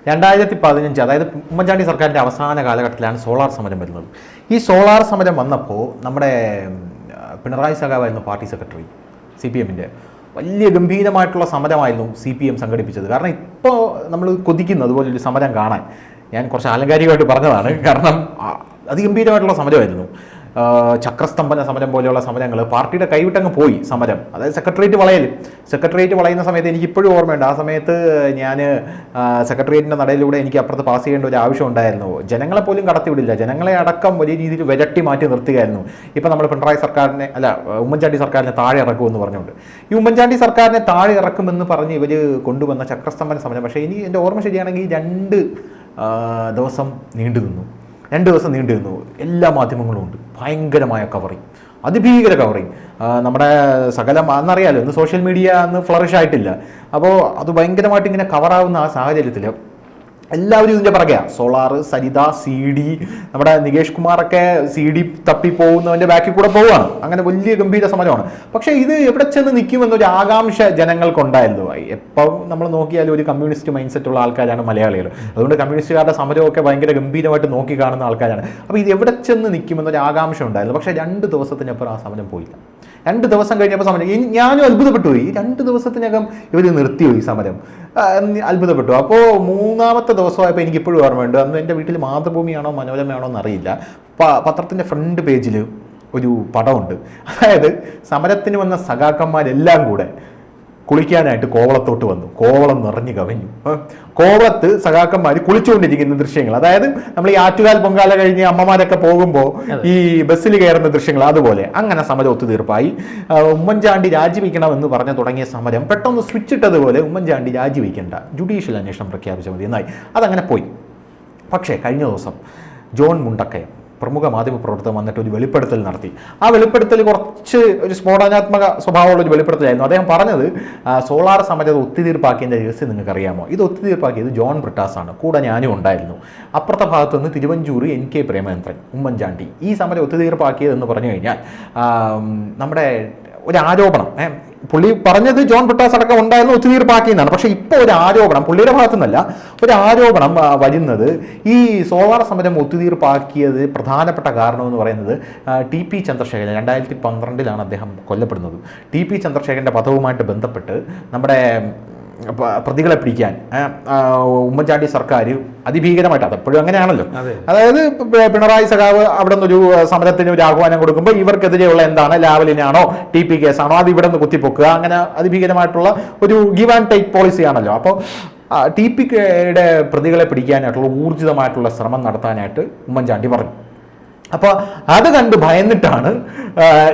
2015, അതായത് ഉമ്മൻചാണ്ടി സർക്കാരിൻ്റെ അവസാന കാലഘട്ടത്തിലാണ് സോളാർ സമരം വരുന്നത്. ഈ സോളാർ സമരം വന്നപ്പോൾ നമ്മുടെ പിണറായി സഖാവായിരുന്നു പാർട്ടി സെക്രട്ടറി. CPM-ൻ്റെ വലിയ ഗംഭീരമായിട്ടുള്ള സമരമായിരുന്നു CPM സംഘടിപ്പിച്ചത്. കാരണം ഇപ്പോൾ നമ്മൾ കൊതിക്കുന്നു അതുപോലൊരു സമരം കാണാൻ. ഞാൻ കുറച്ച് ആലങ്കാരികമായിട്ട് പറഞ്ഞതാണ്, കാരണം അതിഗംഭീരമായിട്ടുള്ള സമരമായിരുന്നു. ചക്രസ്തംഭന സമരം പോലെയുള്ള സമരങ്ങൾ പാർട്ടിയുടെ കൈവിട്ടങ്ങ് പോയി സമരം. അതായത് സെക്രട്ടേറിയറ്റ് വളയുന്ന സമയത്ത് എനിക്ക് ഇപ്പോഴും ഓർമ്മയുണ്ട്. ആ സമയത്ത് ഞാൻ സെക്രട്ടേറിയറ്റിൻ്റെ നടയിലൂടെ എനിക്ക് അപ്പുറത്ത് പാസ് ചെയ്യേണ്ട ഒരു ആവശ്യം ഉണ്ടായിരുന്നു. ജനങ്ങളെ പോലും കടത്തിവിടില്ല, ജനങ്ങളെ അടക്കം വലിയ രീതിയിൽ വിരട്ടി മാറ്റി നിർത്തുകയായിരുന്നു. ഇപ്പം നമ്മൾ പിണറായി സർക്കാരിനെ ഉമ്മൻചാണ്ടി സർക്കാരിനെ താഴെ ഇറക്കുമെന്ന് പറഞ്ഞുകൊണ്ട് ഈ ഉമ്മൻചാണ്ടി സർക്കാരിനെ താഴെ ഇറക്കുമെന്ന് പറഞ്ഞ് ഇവർ കൊണ്ടുവന്ന ചക്രസ്തംഭന സമരം, പക്ഷേ ഇനി എൻ്റെ ഓർമ്മ ശരിയാണെങ്കിൽ 2 ദിവസം നീണ്ടു നിന്നു. 2 ദിവസം നീണ്ടു നിന്നു. എല്ലാ മാധ്യമങ്ങളും ഉണ്ട്, ഭയങ്കരമായ കവറിങ്, അതിഭീകര കവറിങ്. നമ്മുടെ സകലം അന്നറിയാലോ, ഇന്ന് സോഷ്യൽ മീഡിയ അന്ന് ഫ്ലറിഷ് ആയിട്ടില്ല. അപ്പോൾ അത് ഭയങ്കരമായിട്ട് ഇങ്ങനെ കവറാവുന്ന ആ സാഹചര്യത്തിൽ എല്ലാവരും ഇതിൻ്റെ പറയുക. സോളാർ, സരിത, CD, നമ്മുടെ നികേഷ് കുമാറൊക്കെ CD തപ്പിപ്പോകുന്നവൻ്റെ ബാക്കിൽ കൂടെ പോവുകയാണ്. അങ്ങനെ വലിയ ഗംഭീര സമരമാണ്. പക്ഷേ ഇത് എവിടെ ചെന്ന് നിൽക്കുമെന്നൊരു ആകാംക്ഷ ജനങ്ങൾക്കുണ്ടായിരുന്നു. എപ്പോൾ നമ്മൾ നോക്കിയാലും ഒരു കമ്മ്യൂണിസ്റ്റ് മൈൻഡ് സെറ്റുള്ള ആൾക്കാരാണ് മലയാളികൾ. അതുകൊണ്ട് കമ്മ്യൂണിസ്റ്റുകാരുടെ സമരമൊക്കെ ഭയങ്കര ഗംഭീരമായിട്ട് നോക്കി കാണുന്ന ആൾക്കാരാണ്. അപ്പോൾ ഇത് എവിടെ ചെന്ന് നിൽക്കുമെന്നൊരു ആകാംക്ഷ ഉണ്ടായിരുന്നു. പക്ഷേ 2 ദിവസത്തിനപ്പുറം ആ സമരം പോയില്ല. 2 ദിവസം കഴിഞ്ഞപ്പോൾ സമരം, ഞാനും അത്ഭുതപ്പെട്ടു പോയി. 2 ദിവസത്തിനകം ഇവർ നിർത്തിയോ ഈ സമരം? അത്ഭുതപ്പെട്ടു. അപ്പോൾ 3-ാമത്തെ ദിവസമായപ്പോൾ എനിക്കിപ്പോഴും ഓർമ്മയുണ്ട്. അന്ന് എൻ്റെ വീട്ടിൽ മാതൃഭൂമിയാണോ മനോരമയാണോ എന്നറിയില്ല, പത്രത്തിൻ്റെ ഫ്രണ്ട് പേജിൽ ഒരു പടമുണ്ട്. അതായത് സമരത്തിന് വന്ന സഖാക്കന്മാരെല്ലാം കൂടെ കുളിക്കാനായിട്ട് കോവളത്തോട്ട് വന്നു. കോവളം നിറഞ്ഞു കവിഞ്ഞു. കോവളത്ത് സഖാക്കന്മാർ കുളിച്ചുകൊണ്ടിരിക്കുന്ന ദൃശ്യങ്ങൾ, അതായത് നമ്മൾ ഈ ആറ്റുകാൽ പൊങ്കാല കഴിഞ്ഞ് അമ്മമാരൊക്കെ പോകുമ്പോൾ ഈ ബസ്സിൽ കയറുന്ന ദൃശ്യങ്ങൾ, അതുപോലെ അങ്ങനെ സമരം ഒത്തുതീർപ്പായി. ഉമ്മൻചാണ്ടി രാജിവെക്കണമെന്ന് പറഞ്ഞു തുടങ്ങിയ സമരം പെട്ടെന്ന് സ്വിച്ച് ഇട്ടതുപോലെ ഉമ്മൻചാണ്ടി രാജിവെക്കേണ്ട, ജുഡീഷ്യൽ അന്വേഷണം പ്രഖ്യാപിച്ചാൽ മതി എന്നായി. അതങ്ങനെ പോയി. പക്ഷേ കഴിഞ്ഞ ദിവസം ജോൺ മുണ്ടക്കയം, പ്രമുഖ മാധ്യമപ്രവർത്തകൻ, വന്നിട്ട് ഒരു വെളിപ്പെടുത്തൽ നടത്തി. ആ വെളിപ്പെടുത്തൽ കുറച്ച് ഒരു സ്ഫോടനാത്മക സ്വഭാവമുള്ള ഒരു വെളിപ്പെടുത്തലായിരുന്നു. അദ്ദേഹം പറഞ്ഞത് സോളാർ സമരം ഒത്തുതീർപ്പാക്കിയതിൻ്റെ രഹസ്യം നിങ്ങൾക്കറിയാമോ? ഇത് ഒത്തുതീർപ്പാക്കിയത് ജോൺ ബ്രിട്ടാസാണ്, കൂടെ ഞാനും ഉണ്ടായിരുന്നു. അപ്പുറത്തെ ഭാഗത്തു നിന്ന് തിരുവഞ്ചൂർ NK പ്രേമചന്ദ്രൻ, ഉമ്മൻചാണ്ടി. ഈ സമരം ഒത്തുതീർപ്പാക്കിയതെന്ന് പറഞ്ഞു കഴിഞ്ഞാൽ നമ്മുടെ ഒരു ആരോപണം, പുള്ളി പറഞ്ഞത് ജോൺ ബ്രിട്ടാസ് അടക്കം ഉണ്ടായിരുന്നു ഒത്തുതീർപ്പാക്കിയെന്നാണ്. പക്ഷേ ഇപ്പോൾ ഒരു ആരോപണം, പുള്ളിയുടെ ഭാഗത്തു നിന്നല്ല, ഒരു ആരോപണം വരുന്നത് ഈ സോളാർ സമരം ഒത്തുതീർപ്പാക്കിയത് പ്രധാനപ്പെട്ട കാരണമെന്ന് പറയുന്നത് TP ചന്ദ്രശേഖരൻ. 2012 അദ്ദേഹം കൊല്ലപ്പെടുന്നത്. TP ചന്ദ്രശേഖരൻ്റെ വധവുമായിട്ട് ബന്ധപ്പെട്ട് നമ്മുടെ പ്രതികളെ പിടിക്കാൻ ഉമ്മൻചാണ്ടി സർക്കാർ അതിഭീകരമായിട്ട്, അതെപ്പോഴും അങ്ങനെയാണല്ലോ, അതായത് പിണറായി സഖാവ് അവിടെ നിന്നൊരു സമരത്തിന് ഒരു ആഹ്വാനം കൊടുക്കുമ്പോൾ ഇവർക്കെതിരെയുള്ള എന്താണ്, ലാവലിനാണോ TP കേസാണോ, അത് ഇവിടെ നിന്ന് കുത്തിപ്പൊക്കുക, അങ്ങനെ അതിഭീകരമായിട്ടുള്ള ഒരു ഗിവ് ആൻഡ് ടേക്ക് പോളിസിയാണല്ലോ. അപ്പോൾ TPയുടെ പ്രതികളെ പിടിക്കാനായിട്ടുള്ള ഊർജിതമായിട്ടുള്ള ശ്രമം നടത്താനായിട്ട് ഉമ്മൻചാണ്ടി പറഞ്ഞു. അപ്പോൾ അത് കണ്ട് ഭയന്നിട്ടാണ്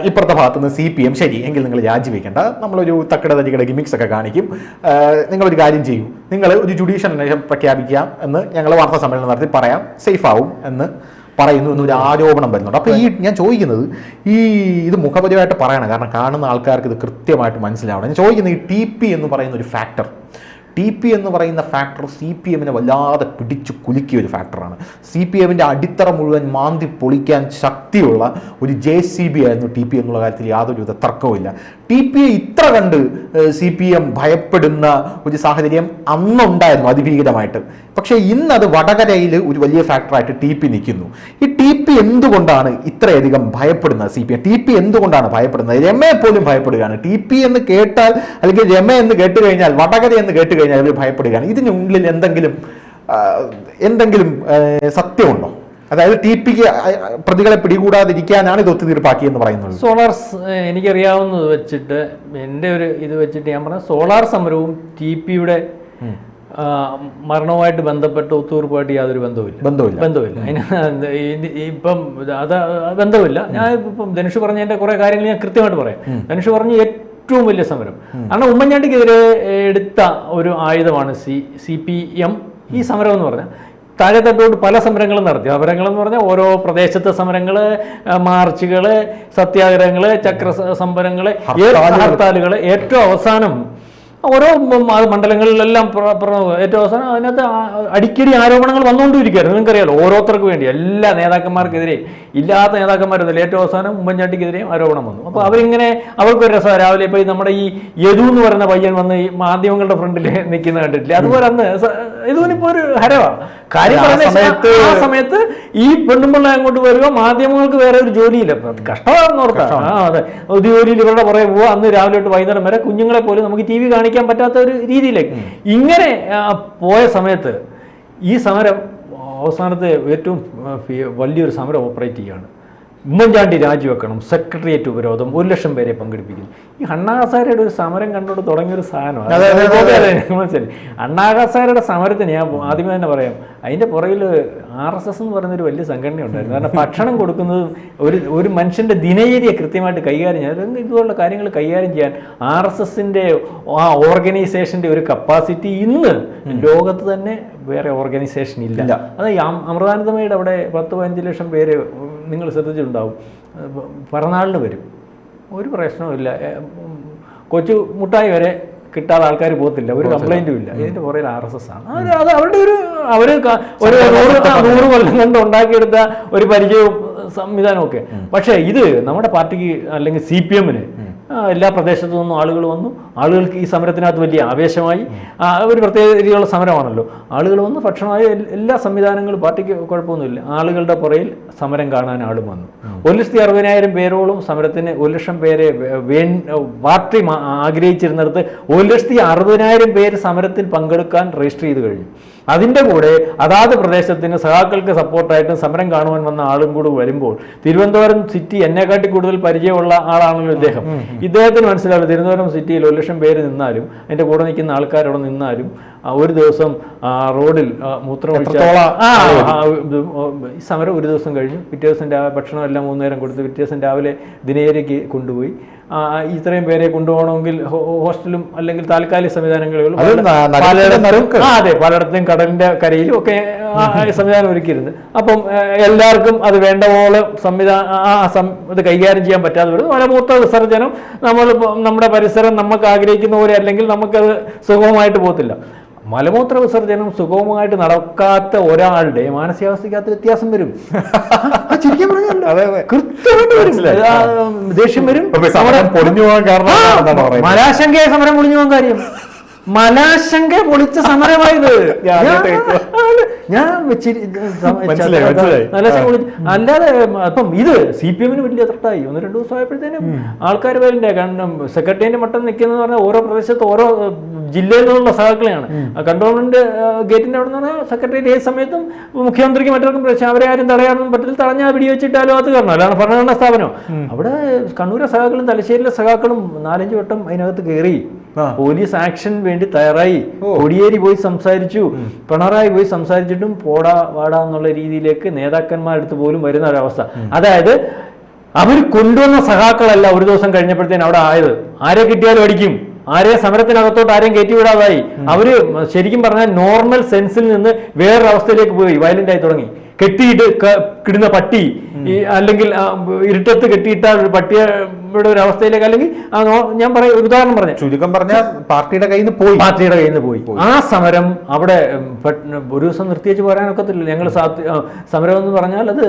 ഇപ്പുറത്തെ ഭാഗത്തുനിന്ന് CPM ശരി എങ്കിൽ നിങ്ങൾ രാജിവെക്കേണ്ട, നമ്മളൊരു തക്കട തരികട ഗിമിക്സ് ഒക്കെ കാണിക്കും, നിങ്ങളൊരു കാര്യം ചെയ്യൂ, നിങ്ങൾ ഒരു ജുഡീഷ്യൽ അന്വേഷണം പ്രഖ്യാപിക്കാം എന്ന് ഞങ്ങൾ വാർത്താ സമ്മേളനം നടത്തി പറയാം, സേഫ് ആവും എന്ന് പറയുന്നു എന്നൊരു ആരോപണം വരുന്നുണ്ട്. അപ്പോൾ ഞാൻ ചോദിക്കുന്നത്, ഇത് മുഖപരിയായിട്ട് പറയണം, കാരണം കാണുന്ന ആൾക്കാർക്ക് ഇത് കൃത്യമായിട്ട് മനസ്സിലാവണം. ഞാൻ ചോദിക്കുന്നത്, ഈ TP എന്ന് പറയുന്ന ഒരു ഫാക്ടർ, TP എന്ന് പറയുന്ന ഫാക്ടർ CPM-നെ വല്ലാതെ പിടിച്ചു കുലുക്കിയ ഒരു ഫാക്ടറാണ്. CPM-ൻ്റെ അടിത്തറ മുഴുവൻ മാന്തി പൊളിക്കാൻ ശക്തിയുള്ള ഒരു JCB ആയിരുന്നു TP എന്നുള്ള കാര്യത്തിൽ യാതൊരുവിധ തർക്കവുമില്ല. TPയെ ഇത്ര കണ്ട് CPM ഭയപ്പെടുന്ന ഒരു സാഹചര്യം അന്നുണ്ടായിരുന്നു അതിഭീകരമായിട്ട്. പക്ഷേ ഇന്നത് വടകരയിൽ ഒരു വലിയ ഫാക്ടറായിട്ട് TP നിൽക്കുന്നു. ഈ TP എന്തുകൊണ്ടാണ് ഇത്രയധികം ഭയപ്പെടുന്നത്? TP എന്തുകൊണ്ടാണ് ഭയപ്പെടുന്നത്? രമയെ പോലും ഭയപ്പെടുകയാണ്. TP എന്ന് കേട്ടാൽ, അല്ലെങ്കിൽ രമ എന്ന് കേട്ട് കഴിഞ്ഞാൽ, വടകര എന്ന് കേട്ട് കഴിഞ്ഞാൽ അവർ ഭയപ്പെടുകയാണ്. ഇതിനുള്ളിൽ എന്തെങ്കിലും സത്യമുണ്ടോ? അതായത് TPക്ക് പ്രതികളെ പിടികൂടാതിരിക്കാനാണ് ഇത് ഒത്തുതീർപ്പാക്കിയെന്ന് പറയുന്നത്. സോളാർ എനിക്കറിയാവുന്നത് വെച്ചിട്ട്, എൻ്റെ ഒരു ഇത് വെച്ചിട്ട് ഞാൻ പറഞ്ഞ സോളാർ സമരവും TPയുടെ മരണവുമായിട്ട് ബന്ധപ്പെട്ട് ഒത്തുതീർപ്പായിട്ട് യാതൊരു ബന്ധവുമില്ല. ഇപ്പം അത് ബന്ധമില്ല. ഞാൻ ഇപ്പം ധനുഷ് പറഞ്ഞതിൻ്റെ കുറേ കാര്യങ്ങൾ ഞാൻ കൃത്യമായിട്ട് പറയാം. ധനുഷ് പറഞ്ഞ ഏറ്റവും വലിയ സമരം, കാരണം ഉമ്മൻചാണ്ടിക്കെതിരെ എടുത്ത ഒരു ആയുധമാണ് CPM ഈ സമരം എന്ന് പറഞ്ഞാൽ. താഴെത്തട്ടോട്ട് പല സമരങ്ങളും നടത്തി. സമരങ്ങളെന്ന് പറഞ്ഞാൽ ഓരോ പ്രദേശത്തെ സമരങ്ങൾ, മാർച്ചുകൾ, സത്യാഗ്രഹങ്ങൾ, ചക്ര സമരങ്ങൾ, ഹർത്താലുകൾ, ഏറ്റവും അവസാനം ഓരോ മണ്ഡലങ്ങളിലെല്ലാം ഏറ്റവും അവസാനം അതിനകത്ത് അടിക്കടി ആരോപണങ്ങൾ വന്നുകൊണ്ടിരിക്കുകയായിരുന്നു. നിങ്ങൾക്കറിയാലോ, ഓരോരുത്തർക്ക് വേണ്ടി എല്ലാ നേതാക്കന്മാർക്കെതിരെ, ഇല്ലാത്ത നേതാക്കന്മാരെന്നല്ല, ഏറ്റവും അവസാനം ഉമ്മൻചാണ്ടിക്കെതിരെയും ആരോപണം വന്നു. അപ്പോൾ അവരിങ്ങനെ അവർക്കൊരു രസം. രാവിലെ ഇപ്പോൾ നമ്മുടെ ഈ യദു എന്ന് പറയുന്ന പയ്യൻ വന്ന് ഈ മാധ്യമങ്ങളുടെ ഫ്രണ്ടിൽ നിൽക്കുന്ന കണ്ടിട്ടില്ല, അതുപോലെ അന്ന് ഇതിപ്പോ ഒരു ഹരവാണ് കാര്യം. ആ സമയത്ത് ഈ പെണ്ണുമ്പിള്ള അങ്ങോട്ട് വരിക, മാധ്യമങ്ങൾക്ക് വേറെ ഒരു ജോലിയില്ല, കഷ്ടമാണെന്ന് ഓർക്കാം. അതെ, ഒരു ജോലിയിൽ ഇവരുടെ പുറകെ പോവുക, അന്ന് രാവിലെ തൊട്ട് വൈകുന്നേരം വരെ കുഞ്ഞുങ്ങളെ പോലും നമുക്ക് TV കാണിക്കാൻ പറ്റാത്ത ഒരു രീതിയിലേക്ക് ഇങ്ങനെ പോയ സമയത്ത് ഈ സമരം അവസാനത്തെ ഏറ്റവും വലിയൊരു സമരം ഓപ്പറേറ്റ് ചെയ്യുകയാണ്. ഉമ്മൻചാണ്ടി രാജിവെക്കണം, സെക്രട്ടേറിയറ്റ് ഉപരോധം, 1 ലക്ഷം പേരെ പങ്കെടുപ്പിക്കുന്നു. ഈ അണ്ണാ ഹസാരയുടെ ഒരു സമരം കണ്ടുകൊണ്ട് തുടങ്ങിയൊരു സാധനമാണ്. അണ്ണാ ഹസാരയുടെ സമരത്തിന് ഞാൻ ആദ്യമേ തന്നെ പറയാം, അതിൻ്റെ പുറകിൽ RSS എന്ന് പറയുന്നൊരു വലിയ സംഘടന ഉണ്ടായിരുന്നു. കാരണം ഭക്ഷണം കൊടുക്കുന്നത് ഒരു മനുഷ്യൻ്റെ ദിനചര്യയെ കൃത്യമായിട്ട് കൈകാര്യം ചെയ്യാൻ, ഇതുപോലുള്ള കാര്യങ്ങൾ കൈകാര്യം ചെയ്യാൻ RSSൻ്റെ ആ ഓർഗനൈസേഷൻ്റെ ഒരു കപ്പാസിറ്റി ഇന്ന് ലോകത്ത് തന്നെ വേറെ ഓർഗനൈസേഷൻ ഇല്ല. അത് അമൃതാനന്ദമയുടെ അവിടെ 10-15 ലക്ഷം പേര് നിങ്ങൾ ശ്രദ്ധിച്ചിട്ടുണ്ടാവും, പിറന്നാളിന് വരും, ഒരു പ്രശ്നവുമില്ല, കൊച്ചു മുട്ടായി വരെ കിട്ടാതെ ആൾക്കാർ പോകത്തില്ല, ഒരു കംപ്ലൈൻറ്റും ഇല്ല. ഇതിൻ്റെ പുറകിൽ RSS ആണ്. അത് അവരുടെ അവർ 100 കൊല്ലം കൊണ്ട് ഉണ്ടാക്കിയെടുത്ത ഒരു പരിചയവും സംവിധാനമൊക്കെ. പക്ഷേ ഇത് നമ്മുടെ പാർട്ടിക്ക് അല്ലെങ്കിൽ CPM-ന് എല്ലാ പ്രദേശത്തു നിന്നും ആളുകൾ വന്നു. ആളുകൾക്ക് ഈ സമരത്തിനകത്ത് വലിയ ആവേശമായി. ഒരു പ്രത്യേക രീതിയിലുള്ള സമരമാണല്ലോ. ആളുകൾ വന്നു, ഭക്ഷണമായ എല്ലാ സംവിധാനങ്ങളും, പാർട്ടിക്ക് കുഴപ്പമൊന്നുമില്ല. ആളുകളുടെ പുറയിൽ സമരം കാണാൻ ആളും വന്നു. 1,60,000 പേരോളം സമരത്തിന് 1 ലക്ഷം പേരെ പാർട്ടി ആഗ്രഹിച്ചിരുന്നിടത്ത് 1,60,000 പേര് സമരത്തിൽ പങ്കെടുക്കാൻ രജിസ്റ്റർ ചെയ്ത് കഴിഞ്ഞു. അതിൻ്റെ കൂടെ അതാത് പ്രദേശത്തിന് സഹാക്കൾക്ക് സപ്പോർട്ടായിട്ടും സമരം കാണുവാൻ വന്ന ആളും കൂടി വരുമ്പോൾ, തിരുവനന്തപുരം സിറ്റി എന്നെക്കാട്ടി കൂടുതൽ പരിചയമുള്ള ആളാണല്ലോ ഇദ്ദേഹം. ഇദ്ദേഹത്തിന് മനസ്സിലാവില്ല, തിരുവനന്തപുരം സിറ്റിയിൽ 1 ലക്ഷം പേര് നിന്നാലും അതിൻ്റെ കൂടെ നിൽക്കുന്ന ആൾക്കാരവിടെ നിന്നാലും ഒരു ദിവസം റോഡിൽ മൂത്രമൊഴിച്ചാൽ ഈ സമരം ഒരു ദിവസം കഴിഞ്ഞു. പിറ്റേ ദിവസം ഭക്ഷണം എല്ലാം 3 നേരം കൊടുത്ത് പിറ്റേ ദിവസം രാവിലെ ദിനചര്യയ്ക്ക് കൊണ്ടുപോയി. ഇത്രയും പേരെ കൊണ്ടുപോകണമെങ്കിൽ ഹോസ്റ്റലും അല്ലെങ്കിൽ താൽക്കാലിക സംവിധാനങ്ങളും അതെ പലയിടത്തും കടലിന്റെ കരയിലും ഒക്കെ സംവിധാനം ഒരുക്കിയിരുന്നു. അപ്പം എല്ലാവർക്കും അത് വേണ്ട പോലെ ഇത് കൈകാര്യം ചെയ്യാൻ പറ്റാതെ വരുന്നു. മലമൂത്ര വിസർജനം നമ്മുടെ പരിസരം നമുക്ക് ആഗ്രഹിക്കുന്ന പോലെ അല്ലെങ്കിൽ നമുക്കത് സുഗമമായിട്ട് പോകത്തില്ല. മലമൂത്ര വിസർജനം സുഗമമായിട്ട് നടക്കാത്ത ഒരാളുടെ മാനസികാവസ്ഥയ്ക്കകത്ത് വ്യത്യാസം വരും. ശരിക്കും കൃത്യമായിട്ട് വരും, ദേഷ്യം വരും. മലാശങ്കയെ സമരം പൊളിഞ്ഞു പോകാൻ കാര്യം മലാശങ്ക പൊളിച്ച സമരമായത്. ഞാൻ അല്ലാതെ അപ്പം ഇത് CPM-ന് വലിയ ത്രട്ടായി. 1-2 ദിവസമായപ്പോഴത്തേനും ആൾക്കാർ വരണ്ടേ. കാരണം സെക്രട്ടേറിയറ്റ് മട്ടം നിൽക്കുന്നത് പറഞ്ഞാൽ ഓരോ പ്രദേശത്ത് ഓരോ ജില്ലയിൽ നിന്നുള്ള സഹാക്കളെയാണ്. കണ്ടോൺമെന്റ് ഗേറ്റിന്റെ അവിടെ നിന്ന് സെക്രട്ടേറിയറ്റ് ഏത് സമയത്തും മുഖ്യമന്ത്രിക്ക് മറ്റവർക്കും പ്രശ്നം, അവരെ ആരും തടയാനൊന്നും പറ്റില്ല. തടഞ്ഞാൽ വെടിവെച്ചിട്ടാലും അത് കാരണം അല്ലാതെ ഭരണഘടനാ സ്ഥാപനം. അവിടെ കണ്ണൂരെ സഹാക്കളും തലശ്ശേരിയിലെ സഹാക്കളും 4-5 വട്ടം അതിനകത്ത് കയറി. പോലീസ് ആക്ഷൻ വേണ്ടി തയ്യാറായി. കോടിയേരി പോയി സംസാരിച്ചു, പിണറായി പോയി സംസാരിച്ചിട്ടും പോടാ വാടാ എന്നുള്ള രീതിയിലേക്ക് നേതാക്കന്മാരെടുത്ത് പോലും വരുന്ന ഒരവസ്ഥ. അതായത് അവർ കൊണ്ടുവന്ന സഹാക്കളല്ല ഒരു ദിവസം കഴിഞ്ഞപ്പോഴത്തേന് അവിടെ ആയത്. ആരെ കിട്ടിയാലും അടിക്കും, ആരെ സമരത്തിനകത്തോട്ട് ആരെയും കയറ്റിവിടാതായി. അവര് ശരിക്കും പറഞ്ഞാൽ നോർമൽ സെൻസിൽ നിന്ന് വേറൊരവസ്ഥയിലേക്ക് പോയി, വയലന്റ് ആയി തുടങ്ങി. കെട്ടിയിട്ട് കിടുന്ന പട്ടി അല്ലെങ്കിൽ ഇരുട്ടത്ത് കെട്ടിയിട്ട ഒരു പട്ടിയുടെ ഒരു അവസ്ഥയിലേക്ക്, അല്ലെങ്കിൽ ഞാൻ ഉദാഹരണം പറഞ്ഞ ചുരുക്കം പറഞ്ഞാൽ പാർട്ടിയുടെ കയ്യിൽ നിന്ന് പോയി. ആ സമരം അവിടെ ഒരു ദിവസം നിർത്തിവെച്ച് പോരാനൊക്കത്തില്ല. ഞങ്ങൾ സമരം എന്ന് പറഞ്ഞാൽ അത്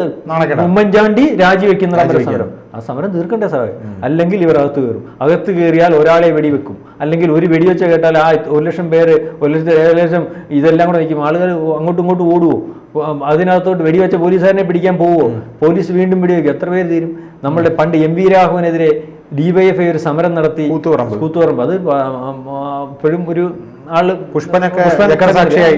ഉമ്മൻചാണ്ടി രാജിവെക്കുന്ന സമരം. ആ സമരം തീർക്കണ്ടേ സാറേ, അല്ലെങ്കിൽ ഇവർ അകത്ത് കയറും. അകത്ത് കയറിയാൽ ഒരാളെ വെടിവെക്കും, അല്ലെങ്കിൽ ഒരു വെടിവെച്ച കേട്ടാൽ 1 ലക്ഷം പേര് 1 ലക്ഷം ഇതെല്ലാം കൂടെ നിൽക്കും. ആളുകൾ അങ്ങോട്ടും ഇങ്ങോട്ടും ഓടുവോ? അതിനകത്തോട്ട് വെടിവെച്ച പോലീസുകാരനെ പിടിക്കാൻ പോവോ? പോലീസ് വീണ്ടും വെടിവെക്കും. എത്ര പേര് തീരും? നമ്മളുടെ പണ്ട് MV രാഘവനെതിരെ DYFI ഒരു സമരം നടത്തി കൂത്തുപറമ്പ്. അത് ഇപ്പോഴും ഒരു ആള് പുഷ്പനൊക്കെ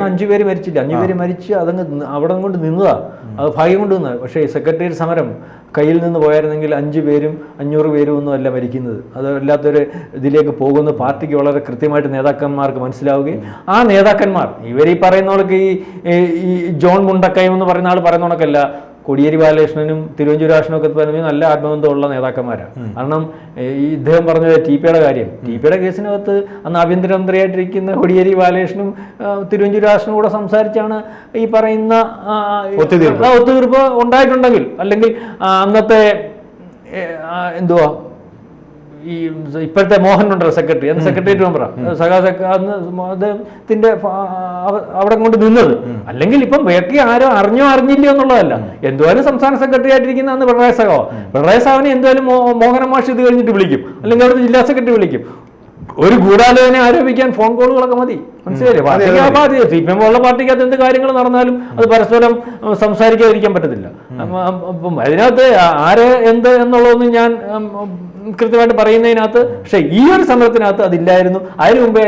5 പേര് മരിച്ചില്ല. 5 പേര് മരിച്ച് അതങ്ങ് അവിടെ കൊണ്ട് നിന്നതാ. അത് ഭാഗ്യം കൊണ്ട് നിന്നത്. പക്ഷേ സെക്രട്ടേറിയറ്റ് സമരം കയ്യിൽ നിന്ന് പോയായിരുന്നെങ്കിൽ 5 പേരും 500 പേരും ഒന്നും അല്ല മരിക്കുന്നത്. അത് വല്ലാത്തൊരു ഇതിലേക്ക് പോകുന്ന പാർട്ടിക്ക് വളരെ കൃത്യമായിട്ട് നേതാക്കന്മാർക്ക് മനസ്സിലാവുകയും ആ നേതാക്കന്മാർ ഇവർ ഈ പറയുന്നവർക്ക് ഈ ജോൺ മുണ്ടക്കയം എന്ന് പറയുന്ന ആൾ പറയുന്നവണക്കല്ല, കോടിയേരി ബാലകൃഷ്ണനും തിരുവഞ്ചൂരാഷനും ഒക്കെ പറഞ്ഞ നല്ല ആത്മബന്ധമുള്ള നേതാക്കന്മാരാണ്. കാരണം ഈ ഇദ്ദേഹം പറഞ്ഞത് TPയുടെ കാര്യം, TPയുടെ കേസിനകത്ത് അന്ന് ആഭ്യന്തരമന്ത്രിയായിട്ടിരിക്കുന്ന കോടിയേരി ബാലകൃഷ്ണനും തിരുവഞ്ചൂരാഷനും കൂടെ സംസാരിച്ചാണ് ഈ പറയുന്ന ഒത്തുതീർപ്പ് ഉണ്ടായിട്ടുണ്ടെങ്കിൽ, അല്ലെങ്കിൽ അന്നത്തെ എന്തുവാ ഈ ഇപ്പോഴത്തെ മോഹൻ ഉണ്ടല്ലോ സെക്രട്ടറി, അന്ന് സെക്രട്ടേറിയറ്റ് മെമ്പറാണ് അന്ന് അദ്ദേഹത്തിന്റെ അവിടെ കൊണ്ട് നിന്നത്. അല്ലെങ്കിൽ ഇപ്പം വ്യക്തി ആരോ അറിഞ്ഞോ അറിഞ്ഞില്ലയോ എന്നുള്ളതല്ല. എന്തുവായാലും സംസ്ഥാന സെക്രട്ടറി ആയിട്ടിരിക്കുന്ന അന്ന് പിണറായി സഹാവിനെ എന്തായാലും മോഹന മാഷ് ഇത് കഴിഞ്ഞിട്ട് വിളിക്കും, അല്ലെങ്കിൽ അവിടുത്തെ ജില്ലാ സെക്രട്ടറി വിളിക്കും. ഒരു ഗൂഢാലോചന ആരോപിക്കാൻ ഫോൺ കോളുകളൊക്കെ മതി, മനസ്സിലായില്ലേ? പാർട്ടിക്ക് CPM പോലുള്ള പാർട്ടിക്കകത്ത് എന്ത് കാര്യങ്ങൾ നടന്നാലും അത് പരസ്പരം സംസാരിക്കാതിരിക്കാൻ പറ്റത്തില്ല. അപ്പം അതിനകത്ത് ആരെ എന്ത് എന്നുള്ളതൊന്നും ഞാൻ കൃത്യമായിട്ട് പറയുന്നതിനകത്ത്, പക്ഷേ ഈ ഒരു സമരത്തിനകത്ത് അതില്ലായിരുന്നു. അതിനു മുമ്പേ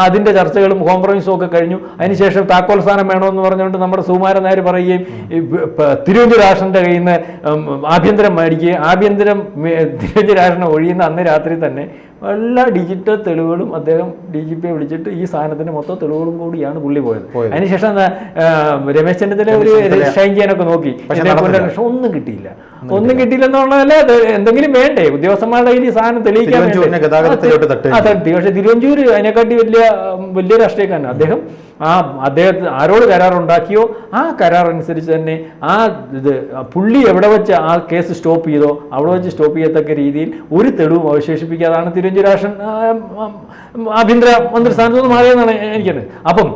അതിന്റെ ചർച്ചകളും കോംപ്രമൈസും ഒക്കെ കഴിഞ്ഞു. അതിനുശേഷം താക്കോൽ സ്ഥാനം വേണമെന്ന് പറഞ്ഞുകൊണ്ട് നമ്മുടെ സുകുമാരൻ നായർ പറയുകയും തിരുവഞ്ചൂരാഷന്റെ കയ്യിൽ നിന്ന് ആഭ്യന്തരം മേടിക്കുകയും തിരുവഞ്ചൂരാഷനെ ഒഴിയുന്ന അന്ന് രാത്രി തന്നെ എല്ലാ ഡിജിറ്റൽ തെളിവുകളും അദ്ദേഹം DGP വിളിച്ചിട്ട് ഈ സാധനത്തിന്റെ മൊത്തം തെളിവുകളും കൂടിയാണ് പുള്ളി പോയത്. അതിനുശേഷം രമേശ് ചെന്നിത്തല ഒരു ഷൈൻ ചെയ്യാനൊക്കെ നോക്കി, ഒന്നും കിട്ടിയില്ല. ഒന്നും കിട്ടിയില്ലെന്നുള്ളതല്ല, എന്തെങ്കിലും വേണ്ടേ ഉദ്യോഗസ്ഥന്മാരുടെ കയ്യിൽ ഈ സാധനം തെളിയിക്കാൻ തട്ടി. പക്ഷെ തിരുവഞ്ചൂർ അതിനെക്കാട്ടി വലിയ രാഷ്ട്രീയക്കാരൻ. അദ്ദേഹത്തിന് ആരോട് കരാറുണ്ടാക്കിയോ ആ കരാർ അനുസരിച്ച് തന്നെ പുള്ളി എവിടെ വെച്ച് ആ കേസ് സ്റ്റോപ്പ് ചെയ്തോ അവിടെ വെച്ച് സ്റ്റോപ്പ് ചെയ്യത്തക്ക രീതിയിൽ ഒരു തെളിവും അവശേഷിപ്പിക്കാതാണ് തിരുവഞ്ചൂരാഷൻ ആഭ്യന്തര മന്ത്രിസ്ഥാനത്ത് നിന്ന് മാറിയെന്നാണ് എനിക്കത്. അപ്പം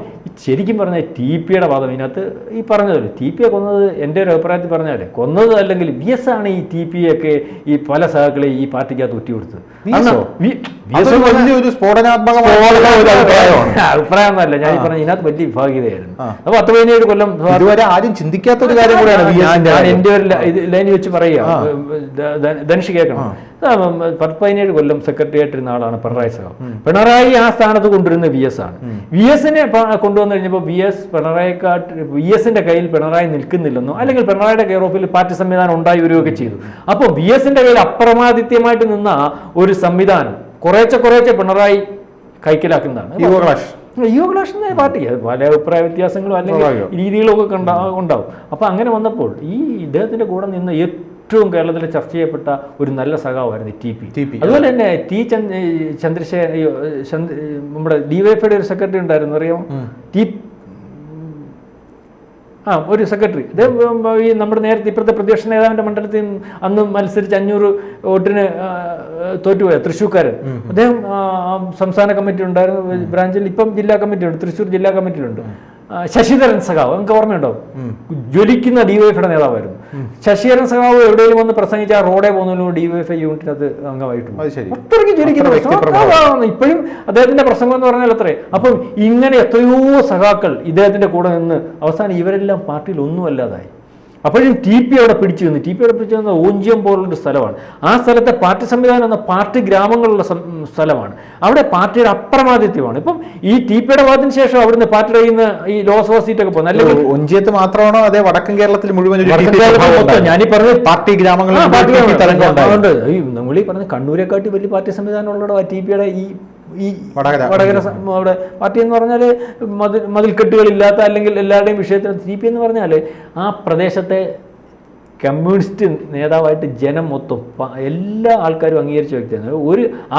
ശരിക്കും പറഞ്ഞാൽ TPയുടെ വാദം ഇതിനകത്ത് ഈ പറഞ്ഞതല്ലേ, TP കൊന്നത് എൻ്റെ ഒരു അഭിപ്രായത്തിൽ പറഞ്ഞാലേ കൊന്നത് അല്ലെങ്കിൽ VS ആണ് ഈ TPയൊക്കെ ഈ പല സഹാക്കളെ ഈ പാർട്ടിക്കകത്ത് ഒറ്റിക്കൊടുത്തത്. അഭിപ്രായം ഒന്നല്ല ഞാൻ ഈ പറഞ്ഞ, ഇതിനകത്ത് വലിയ വിഭാഗീയതയായിരുന്നു. അപ്പൊ 10-17 കൊല്ലം ഇതുവരെ ആരും ചിന്തിക്കാത്ത ഒരു കാര്യം കൂടെയാണ് ഞാൻ എൻ്റെ ഒരു ലൈൻ വെച്ച് പറയുക, ധനുഷ് കേൾക്കണം. 10-17 കൊല്ലം സെക്രട്ടറി ആയിട്ടിരുന്ന ആളാണ് പിണറായി സഖാവ്. പിണറായി ആ സ്ഥാനത്ത് കൊണ്ടുവരുന്ന VS ആണ്. VSനെ കൊണ്ടുവന്നു കഴിഞ്ഞപ്പോൾ VSന്റെ കയ്യിൽ പിണറായി നിൽക്കുന്നില്ലെന്നോ അല്ലെങ്കിൽ പിണറായിയുടെ കെയർ ഓഫിൽ പാർട്ടി സംവിധാനം ഉണ്ടായി വരികയൊക്കെ ചെയ്തു. അപ്പോൾ VSന്റെ കയ്യിൽ അപ്രമാദിത്യമായിട്ട് നിന്ന ഒരു സംവിധാനം കുറേശ്ശെ പിണറായി കൈക്കലാക്കുന്നതാണ് യോഗക്ലാഷ് പാർട്ടി. പല അഭിപ്രായ വ്യത്യാസങ്ങളും അല്ലെങ്കിൽ രീതികളും ഒക്കെ ഉണ്ടാവും. അപ്പൊ അങ്ങനെ വന്നപ്പോൾ ഈ ഇദ്ദേഹത്തിന്റെ കൂടെ നിന്ന് ഏറ്റവും കേരളത്തിൽ ചർച്ച ചെയ്യപ്പെട്ട ഒരു നല്ല സഖാവായിരുന്നു TP. അതുപോലെ തന്നെ നമ്മുടെ DYFയുടെ ഒരു സെക്രട്ടറി ഉണ്ടായിരുന്നു, അറിയാമോ? ഒരു സെക്രട്ടറി. ഈ നമ്മുടെ നേരത്തെ ഇപ്പോഴത്തെ പ്രതിപക്ഷ നേതാവിന്റെ മണ്ഡലത്തിൽ അന്ന് മത്സരിച്ച് 500 വോട്ടിന് തോറ്റുപോയ തൃശ്ശൂർക്കാരൻ. അദ്ദേഹം സംസ്ഥാന കമ്മിറ്റി ഉണ്ടായിരുന്നു, ബ്രാഞ്ചിൽ ഇപ്പം ജില്ലാ കമ്മിറ്റി ഉണ്ട്, തൃശ്ശൂർ ജില്ലാ കമ്മിറ്റിയിലുണ്ട്. ശശിധരൻ സഖാവ്, നമുക്ക് ഓർമ്മയുണ്ടാവും, ജ്വലിക്കുന്ന DYFയുടെ നേതാവായിരുന്നു. ശശിധരൻ സഖാവ് എവിടെയെങ്കിലും വന്ന് പ്രസംഗിച്ച ആ റോഡേ പോകുന്നതിനും DYF യൂണിറ്റിനകത്ത് അംഗമായിട്ടുണ്ട്. അത്രയ്ക്ക് ജ്വലിക്കുന്ന ഇപ്പോഴും അദ്ദേഹത്തിന്റെ പ്രസംഗം എന്ന് പറഞ്ഞാൽ അത്രേ. അപ്പം ഇങ്ങനെ എത്രയോ സഖാക്കൾ ഇദ്ദേഹത്തിന്റെ കൂടെ നിന്ന് അവസാനം ഇവരെല്ലാം പാർട്ടിയിൽ ഒന്നുമല്ലാതായി. അപ്പോഴും TP അവിടെ പിടിച്ചു നിന്ന് ഓഞ്ചിയം പോലുള്ളൊരു സ്ഥലമാണ്. ആ സ്ഥലത്തെ പാർട്ടി സംവിധാനം എന്ന പാർട്ടി ഗ്രാമങ്ങളുള്ള സ്ഥലമാണ്. അവിടെ പാർട്ടിയുടെ അപ്രമാദിത്യമാണ്. ഇപ്പം ഈ TPയുടെ വാദത്തിന് ശേഷം അവിടുന്ന് പാർട്ടിയുടെ ഈ ലോക്സഭാ സീറ്റൊക്കെ പോകുന്നത്, അല്ലെങ്കിൽ ഒഞ്ചിയത്ത് മാത്രമാണോ അതേ വടക്കൻ കേരളത്തിൽ മുഴുവൻ ഞാനീ പറഞ്ഞ പാർട്ടി ഗ്രാമങ്ങളിൽ നമ്മൾ ഈ പറഞ്ഞ കണ്ണൂരെക്കാട്ടി വലിയ പാർട്ടി സംവിധാനം ഉള്ളടോ TPയുടെ ഈ വടകര അവിടെ പാർട്ടി എന്ന് പറഞ്ഞാൽ മതിൽക്കെട്ടുകളില്ലാത്ത അല്ലെങ്കിൽ എല്ലാവരുടെയും വിഷയത്തിന് TP എന്ന് പറഞ്ഞാൽ ആ പ്രദേശത്തെ കമ്മ്യൂണിസ്റ്റ് നേതാവായിട്ട് ജനം മൊത്തം എല്ലാ ആൾക്കാരും അംഗീകരിച്ച വ്യക്തിയാണ്.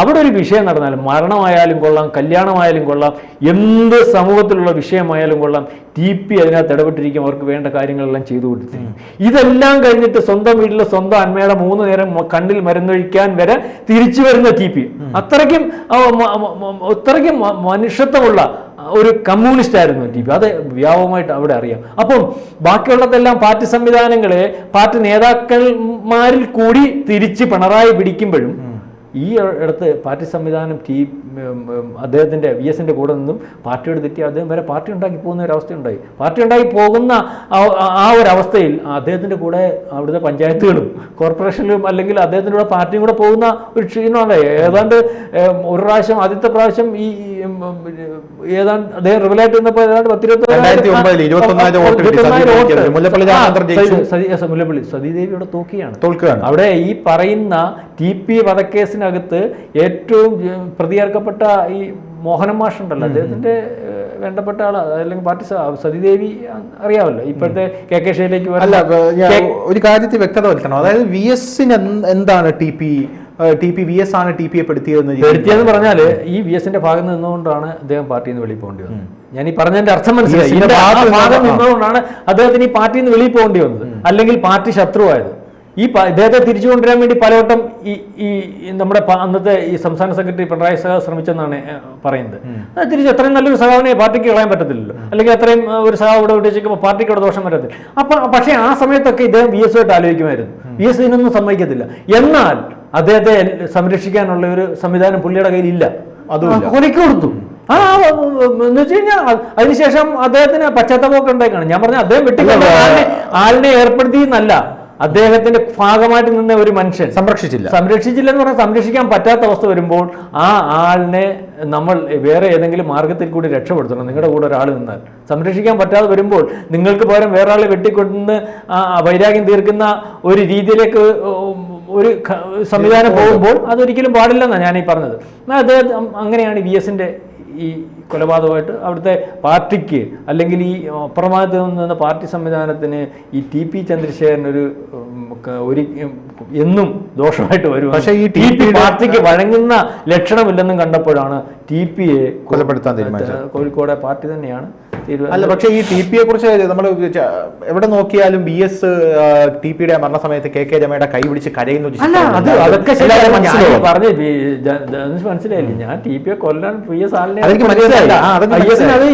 അവിടെ ഒരു വിഷയം നടന്നാലും മരണമായാലും കൊള്ളാം, കല്യാണമായാലും കൊള്ളാം, എന്ത് സമൂഹത്തിലുള്ള വിഷയമായാലും കൊള്ളാം, TP അതിനകത്ത് ഇടപെട്ടിരിക്കും, അവർക്ക് വേണ്ട കാര്യങ്ങളെല്ലാം ചെയ്തു കൊടുത്തിരിക്കും. ഇതെല്ലാം കഴിഞ്ഞിട്ട് സ്വന്തം വീട്ടിൽ സ്വന്തം അമ്മയുടെ 3 നേരം കണ്ണിൽ മരുന്നൊഴിക്കാൻ വരെ തിരിച്ചു വരുന്ന TP. അത്രയ്ക്കും മനുഷ്യത്വമുള്ള ഒരു കമ്മ്യൂണിസ്റ്റ് ആയിരുന്നു TP. അത് വ്യാപകമായിട്ട് അവിടെ അറിയാം. അപ്പം ബാക്കിയുള്ളതെല്ലാം പാർട്ടി സംവിധാനങ്ങളെ പാർട്ടി നേതാക്കന്മാരിൽ കൂടി തിരിച്ച് പിണറായി പിടിക്കുമ്പോഴും ഈ ഇടത്ത് പാർട്ടി സംവിധാനം അദ്ദേഹത്തിൻ്റെ VSന്റെ കൂടെ നിന്നും പാർട്ടിയോട് തെറ്റി അദ്ദേഹം വരെ പാർട്ടി ഉണ്ടാക്കി പോകുന്ന ഒരവസ്ഥയുണ്ടായി. പാർട്ടി ഉണ്ടാക്കി പോകുന്ന ആ ഒരവസ്ഥയിൽ അദ്ദേഹത്തിൻ്റെ കൂടെ അവിടുത്തെ പഞ്ചായത്തുകളും കോർപ്പറേഷനിലും അല്ലെങ്കിൽ അദ്ദേഹത്തിൻ്റെ കൂടെ പാർട്ടിയും കൂടെ പോകുന്ന ഒരു ക്ഷീണമാണ്. ഏതാണ്ട് ആദ്യത്തെ പ്രാവശ്യം ഈ ഏതാണ്ട് അദ്ദേഹം റിവലായിട്ട് നിന്നപ്പോൾ ഏതാണ്ട് 10-20 മുല്ലപ്പള്ളി സതീദേവിയുടെ തോക്കിയാണ്. അവിടെ ഈ പറയുന്ന TP വധക്കേസിനകത്ത് ഏറ്റവും പ്രതിയേർക്കപ്പെട്ട ഈ മോഹനൻ മാഷ് ഉണ്ടല്ലോ, അദ്ദേഹത്തിന്റെ വേണ്ടപ്പെട്ട ആള്, അല്ലെങ്കിൽ പാർട്ടി സതീദേവി അറിയാമല്ലോ, ഇപ്പോഴത്തെ KK ശൈലേക്ക് ഒരു കാര്യത്തിൽ വ്യക്തത വരുത്തണം. അതായത് VSന് എന്താണ് TP VS ആണ് TPയെ പെടുത്തിയതെന്ന് പറഞ്ഞാൽ ഈ VSന്റെ ഭാഗം നിന്നുകൊണ്ടാണ് അദ്ദേഹം പാർട്ടിയിൽ നിന്ന് വെളിയിൽ പോകേണ്ടി വന്നത്. ഞാൻ ഈ പറഞ്ഞതിന്റെ അർത്ഥം മനസ്സിലായി. ഭാഗം നിന്നുകൊണ്ടാണ് അദ്ദേഹത്തിന് ഈ പാർട്ടിയിൽ നിന്ന് വെളിയിൽ പോകേണ്ടി വന്നത്, അല്ലെങ്കിൽ പാർട്ടി ശത്രുവായത്. ഇദ്ദേഹത്തെ തിരിച്ചു കൊണ്ടുവരാൻ വേണ്ടി പലവട്ടം ഈ നമ്മുടെ അന്നത്തെ ഈ സംസ്ഥാന സെക്രട്ടറി പിണറായി സഖാവ് ശ്രമിച്ചെന്നാണ് പറയുന്നത്. തിരിച്ച് അത്രയും നല്ലൊരു സഖാവിനെ പാർട്ടിക്ക് കളയാൻ പറ്റത്തില്ലല്ലോ, അല്ലെങ്കിൽ അത്രയും ഒരു സഖാവ് ഇവിടെ വിട്ടേക്കുമ്പോൾ പാർട്ടിക്ക് അവിടെ ദോഷം വരത്തില്ല. പക്ഷേ ആ സമയത്തൊക്കെ ഇദ്ദേഹം VSമായിട്ട് ആലോചിക്കുമായിരുന്നു. VS ഇതിനൊന്നും സമ്മതിക്കത്തില്ല. എന്നാൽ അദ്ദേഹത്തെ സംരക്ഷിക്കാനുള്ള ഒരു സംവിധാനം പുള്ളിയുടെ കയ്യിൽ ഇല്ല. കൊലയ്ക്ക് കൊടുത്തു. എന്ന് വെച്ച് കഴിഞ്ഞാൽ അതിനുശേഷം അദ്ദേഹത്തിന് പശ്ചാത്തലമൊക്കെ ഉണ്ടായിക്കാണ്. ഞാൻ പറഞ്ഞ അദ്ദേഹം വെട്ടിക്കൊണ്ട് ആളിനെ ഏർപ്പെടുത്തി എന്നല്ല, അദ്ദേഹത്തിന്റെ ഭാഗമായിട്ട് നിന്ന ഒരു മനുഷ്യൻ സംരക്ഷിച്ചില്ല എന്ന് പറഞ്ഞാൽ സംരക്ഷിക്കാൻ പറ്റാത്ത അവസ്ഥ വരുമ്പോൾ ആ ആളിനെ നമ്മൾ വേറെ ഏതെങ്കിലും മാർഗത്തിൽ കൂടി രക്ഷപ്പെടുത്തണം. നിങ്ങളുടെ കൂടെ ഒരാൾ നിന്നാൽ സംരക്ഷിക്കാൻ പറ്റാതെ വരുമ്പോൾ നിങ്ങൾക്ക് പകരം വേറെ ആളെ വെട്ടിക്കൊണ്ട് വൈരാഗ്യം തീർക്കുന്ന ഒരു രീതിയിലേക്ക് ഒരു സംവിധാനം പോകുമ്പോൾ അതൊരിക്കലും പാടില്ലെന്നാണ് ഞാൻ ഈ പറഞ്ഞത്. അദ്ദേഹം അങ്ങനെയാണ് VS-ന്റെ ഈ കൊലപാതകമായിട്ട് അവിടുത്തെ പാർട്ടിക്ക് അല്ലെങ്കിൽ ഈ അപ്രമാദത്തിൽ നിന്ന പാർട്ടി സംവിധാനത്തിന് ഈ TP ചന്ദ്രശേഖരൻ ഒരു എന്നും ദോഷമായിട്ട് വരും. പക്ഷേ ഈ TP പാർട്ടിക്ക് വഴങ്ങുന്ന ലക്ഷണമില്ലെന്നും കണ്ടപ്പോഴാണ് TPയെ കൊലപ്പെടുത്താൻ തീരുമാനിച്ചത്. കോഴിക്കോട് പാർട്ടി തന്നെയാണ്. അല്ല, പക്ഷേ ഈ TPയെ കുറിച്ച് നമ്മൾ എവിടെ നോക്കിയാലും VS TPയുടെ മരണസമയത്ത് KK രമയുടെ കൈ പിടിച്ച് കരയുന്നു. അതൊക്കെ മനസ്സിലായില്ലേ? ഞാൻ TPയെ കൊല്ലാൻ VS ആളിനെ അത്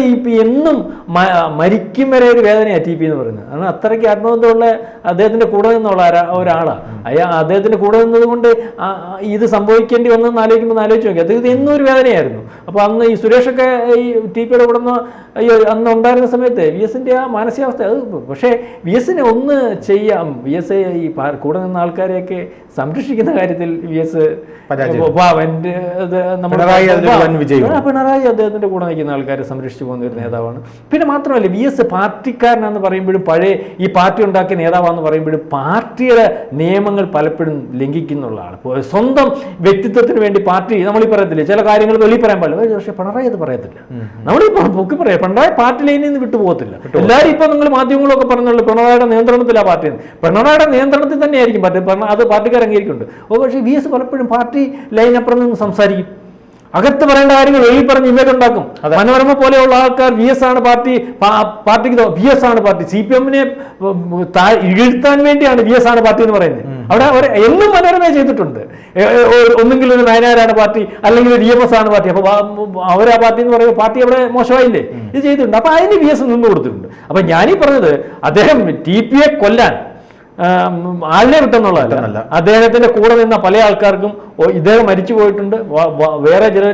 എന്നും മരിക്കും വരെ ഒരു വേദനയാണ് TP എന്ന് പറയുന്നത്. കാരണം അത്രയ്ക്ക് ആത്മബന്ധമുള്ള അദ്ദേഹത്തിന്റെ കൂടെ നിന്നുള്ള ഒരാളാണ്. അദ്ദേഹത്തിന്റെ കൂടെ നിന്നത് കൊണ്ട് ഇത് സംഭവിക്കേണ്ടി വന്നെന്ന് ആലോചിച്ച് നോക്കി. അദ്ദേഹത്തിന് എന്നും ഒരു വേദനയായിരുന്നു. അപ്പൊ അന്ന് ഈ സുരേഷൊക്കെ ഈ TPയുടെ കൂടെ അന്ന് ഉണ്ടായിരുന്ന സമയത്ത് VS-ന്റെ ആ മാനസികാവസ്ഥ അത്. പക്ഷേ VS-നെ ഒന്ന് ചെയ്യാം. VS ഈ കൂടെ നിന്ന ആൾക്കാരെയൊക്കെ സംരക്ഷിക്കുന്ന കാര്യത്തിൽ VS പിണറായി അദ്ദേഹത്തിന്റെ കൂടെ നിൽക്കുന്ന ആൾക്കാരെ സംരക്ഷിച്ചു പോകുന്ന ഒരു നേതാവാണ്. പിന്നെ മാത്രമല്ല VS പാർട്ടിക്കാരനാണെന്ന് പറയുമ്പോഴും പഴയ ഈ പാർട്ടി ഉണ്ടാക്കിയ നേതാവാന്ന് പറയുമ്പോഴും പാർട്ടിയുടെ നിയമങ്ങൾ പലപ്പോഴും ലംഘിക്കുന്നുള്ള ആൾ. സ്വന്തം വ്യക്തിത്വത്തിന് വേണ്ടി പാർട്ടി നമ്മളീ പറയത്തില്ലേ ചില കാര്യങ്ങൾ വെളി പറയാൻ പാടില്ല. പക്ഷേ പിണറായി അത് പറയത്തില്ല. നമ്മളിപ്പോൾ പൊക്കി പറയാം, പിണറായി പാർട്ടി ലൈനിൽ നിന്ന് വിട്ടുപോകത്തില്ല. എല്ലാവരും ഇപ്പൊ നിങ്ങൾ മാധ്യമങ്ങളൊക്കെ പറഞ്ഞുള്ളൂ പിണറായിയുടെ നിയന്ത്രണത്തിലാണ് പാർട്ടി. പിണറായിയുടെ നിയന്ത്രണത്തിൽ തന്നെയായിരിക്കും പാർട്ടി. അത് പാർട്ടിക്കാർ അംഗീകരിക്കുന്നുണ്ട്. പക്ഷേ VS പലപ്പോഴും പാർട്ടി ലൈനപ്പുറം നിന്ന് സംസാരിക്കും. അകത്ത് പറയേണ്ട കാര്യങ്ങൾ വെളിയിൽ പറഞ്ഞ് ഇമേജ് ഉണ്ടാക്കും. മനോരമ പോലെയുള്ള ആൾക്കാർ VS ആണ് പാർട്ടിക്ക് VS ആണ് പാർട്ടി. CPM-നെ ഇഴുത്താൻ വേണ്ടിയാണ് VS ആണ് പാർട്ടി എന്ന് പറയുന്നത്. അവിടെ എന്നും മനോരമ ചെയ്തിട്ടുണ്ട്. ഒന്നെങ്കിലും ഒരു നയനാരാണ് പാർട്ടി, അല്ലെങ്കിൽ ഒരു EMS ആണ് പാർട്ടി. അപ്പൊ അവരാ പാർട്ടി എന്ന് പറയുമ്പോൾ പാർട്ടി അവിടെ മോശമായില്ലേ? ഇത് ചെയ്തിട്ടുണ്ട്. അപ്പൊ അതിന് VS നിന്ന് കൊടുത്തിട്ടുണ്ട്. അപ്പൊ ഞാനീ പറഞ്ഞത് അദ്ദേഹം TPയെ കൊല്ലാൻ ആളിനെ വിട്ടെന്നുള്ളതല്ല, അദ്ദേഹത്തിന്റെ കൂടെ നിന്ന പല ആൾക്കാർക്കും ഇദ്ദേഹം മരിച്ചു പോയിട്ടുണ്ട്. വേറെ ചില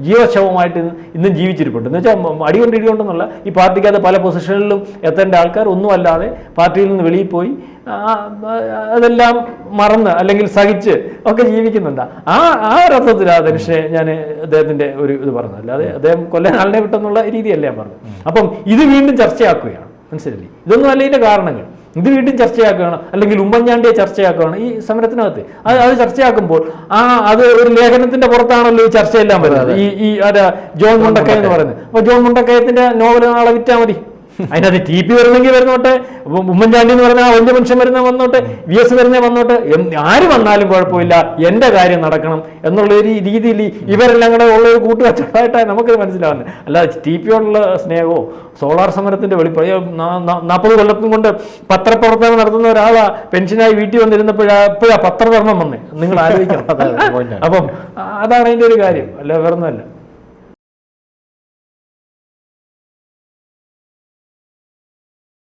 ജീവശവമായിട്ട് ഇന്നും ജീവിച്ചിരിപ്പുണ്ട്. എന്ന് വെച്ചാൽ അടികൊണ്ട് ഇടികൊണ്ടെന്നുള്ള ഈ പാർട്ടിക്കകത്ത് പല പൊസിഷനിലും എത്തേണ്ട ആൾക്കാർ ഒന്നും അല്ലാതെ പാർട്ടിയിൽ നിന്ന് വെളിയിൽ പോയി അതെല്ലാം മറന്ന് അല്ലെങ്കിൽ സഹിച്ച് ഒക്കെ ജീവിക്കുന്നുണ്ട്. ആ ഒരർത്ഥത്തിലാണ് ധനുഷെ ഞാൻ അദ്ദേഹത്തിന്റെ ഒരു ഇത് പറഞ്ഞത്. അല്ലാതെ അദ്ദേഹം കൊല്ലാൻ ആളിനെ വിട്ടെന്നുള്ള രീതിയല്ല ഞാൻ പറഞ്ഞത്. അപ്പം ഇത് വീണ്ടും ചർച്ചയാക്കുകയാണ്. മനസ്സിലല്ലേ? ഇതൊന്നും അല്ല ഇതിന്റെ കാരണങ്ങൾ. ഇത് വീണ്ടും ചർച്ചയാക്കുകയാണ്, അല്ലെങ്കിൽ ഉമ്മൻചാണ്ടിയെ ചർച്ചയാക്കുകയാണ് ഈ സമരത്തിനകത്ത്. അത് ചർച്ചയാക്കുമ്പോൾ അത് ഒരു ലേഖനത്തിന്റെ പുറത്താണല്ലോ ഈ ചർച്ചയെല്ലാം വരുന്നത്. ഈ ജോൺ മുണ്ടക്കയം എന്ന് പറയുന്നത്. അപ്പൊ ജോൺ മുണ്ടക്കയത്തിന്റെ നോവൽ നാളെ വിറ്റാൽ മതി. അതിനകത്ത് TP വരുന്നെങ്കിൽ വരുന്നോട്ടെ, ഉമ്മൻചാണ്ടി എന്ന് പറഞ്ഞാൽ വലിയ മനുഷ്യൻ വരുന്ന വന്നോട്ടെ, VS വരുന്നേ വന്നോട്ടെ, ആര് വന്നാലും കുഴപ്പമില്ല, എന്റെ കാര്യം നടക്കണം എന്നുള്ള ഒരു രീതിയിൽ ഇവരെല്ലാം കൂടെ ഉള്ള ഒരു കൂട്ടുകച്ചവടമായിട്ടാണ് നമുക്കത് മനസ്സിലാവുന്നത്. അല്ലാതെ TPയോടുള്ള സ്നേഹമോ സോളാർ സമരത്തിന്റെ വെളിപ്പെടും 40 കൊല്ലത്തും കൊണ്ട് പത്രപ്രവർത്തനം നടത്തുന്ന ഒരാളാ പെൻഷനായി വീട്ടിൽ വന്നിരുന്നപ്പോഴാ പത്രധർമ്മം വന്നേ. നിങ്ങൾ ആലോചിക്കണം. അപ്പം അതാണ് അതിന്റെ ഒരു കാര്യം, അല്ല വേറൊന്നുമല്ല.